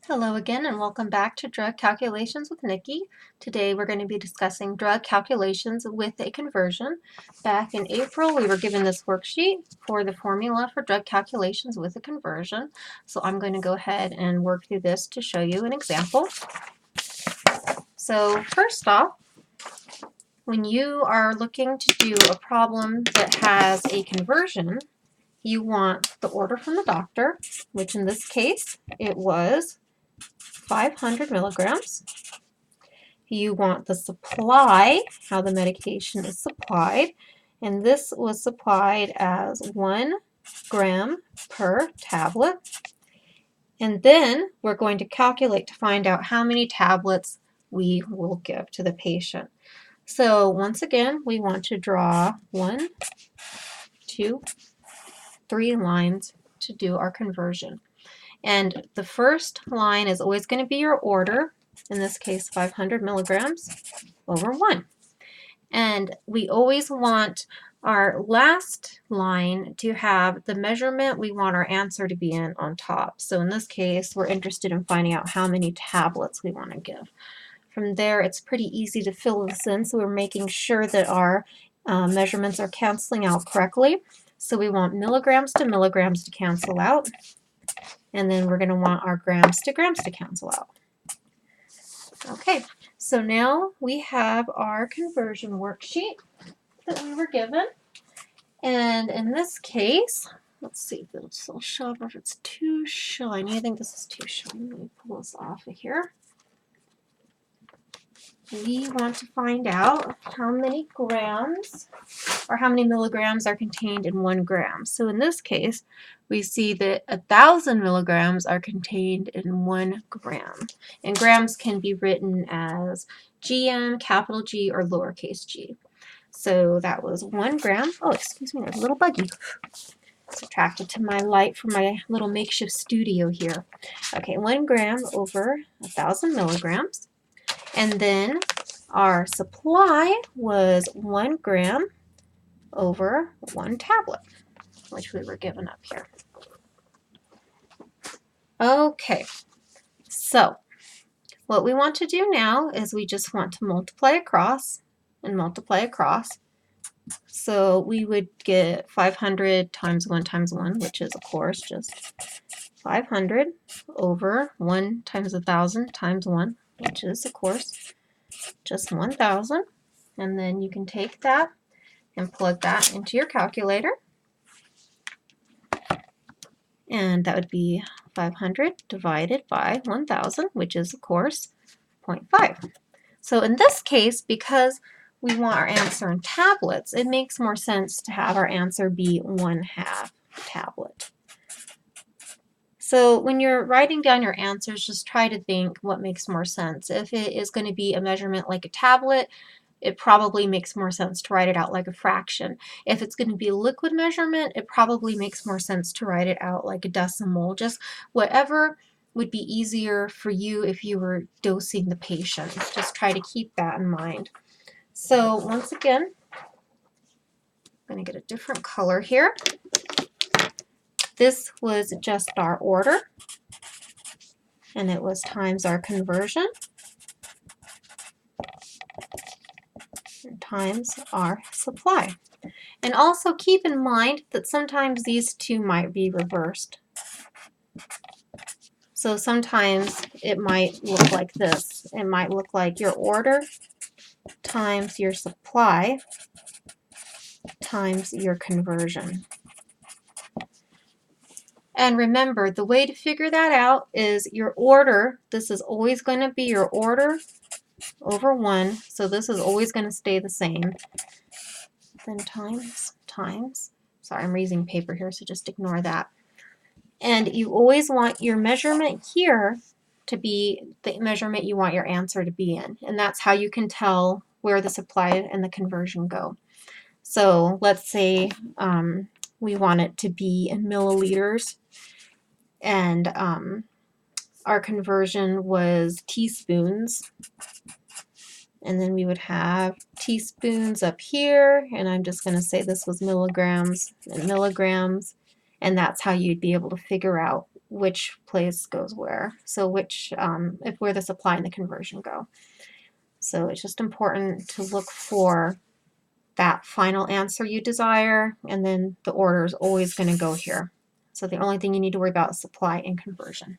Hello again and welcome back to Drug Calculations with Nikki. Today we're going to be discussing drug calculations with a conversion. Back in April we were given this worksheet for the formula for drug calculations with a conversion. So I'm going to go ahead and work through this to show you an example. So first off, when you are looking to do a problem that has a conversion, you want the order from the doctor, which in this case it was 500 milligrams. You want the supply, how the medication is supplied, and this was supplied as 1 gram per tablet. And then we're going to calculate to find out how many tablets we will give to the patient. So once again, we want to draw 1, 2, 3 lines to do our conversion. And the first line is always going to be your order, in this case 500 milligrams over 1. And we always want our last line to have the measurement we want our answer to be in on top. So in this case, we're interested in finding out how many tablets we want to give. From there, it's pretty easy to fill this in, so we're making sure that our measurements are canceling out correctly. So we want milligrams to cancel out, and then we're going to want our grams to cancel out. Okay, so now we have our conversion worksheet that we were given. And in this case, let's see if this will show up if it's too shiny. I think this is too shiny. Let me pull this off of here. We want to find out how many grams or how many milligrams are contained in 1 gram. So in this case, we see that 1,000 milligrams are contained in 1 gram. And grams can be written as GM, capital G, or lowercase g. So that was 1 gram. Oh, excuse me, there's a little buggy. It's attracted to my light from my little makeshift studio here. Okay, 1 gram over 1,000 milligrams. And then our supply was 1 gram over 1 tablet, which we were given up here. Okay, so what we want to do now is we just want to multiply across and multiply across. So we would get 500 times 1 times 1, which is, of course, just 500 over 1 times 1,000 times 1, which is, of course, just 1,000. And then you can take that and plug that into your calculator. And that would be 500 divided by 1,000, which is, of course, 0.5. So in this case, because we want our answer in tablets, it makes more sense to have our answer be 1/2 tablet. So when you're writing down your answers, just try to think what makes more sense. If it is going to be a measurement like a tablet, it probably makes more sense to write it out like a fraction. If it's going to be a liquid measurement, it probably makes more sense to write it out like a decimal. Just whatever would be easier for you if you were dosing the patient. Just try to keep that in mind. So once again, I'm going to get a different color here. This was just our order, and it was times our conversion, and times our supply. And also keep in mind that sometimes these two might be reversed. So sometimes it might look like this. It might look like your order times your supply times your conversion. And remember, the way to figure that out is your order. This is always going to be your order over 1. So this is always going to stay the same. Then times. Sorry, I'm raising paper here, so just ignore that. And you always want your measurement here to be the measurement you want your answer to be in. And that's how you can tell where the supply and the conversion go. So let's say we want it to be in milliliters, and our conversion was teaspoons. And then we would have teaspoons up here, and I'm just going to say this was milligrams and milligrams. And that's how you'd be able to figure out which place goes where. So which, where the supply and the conversion go. So it's just important to look for that final answer you desire, and then the order is always going to go here. So the only thing you need to worry about is supply and conversion.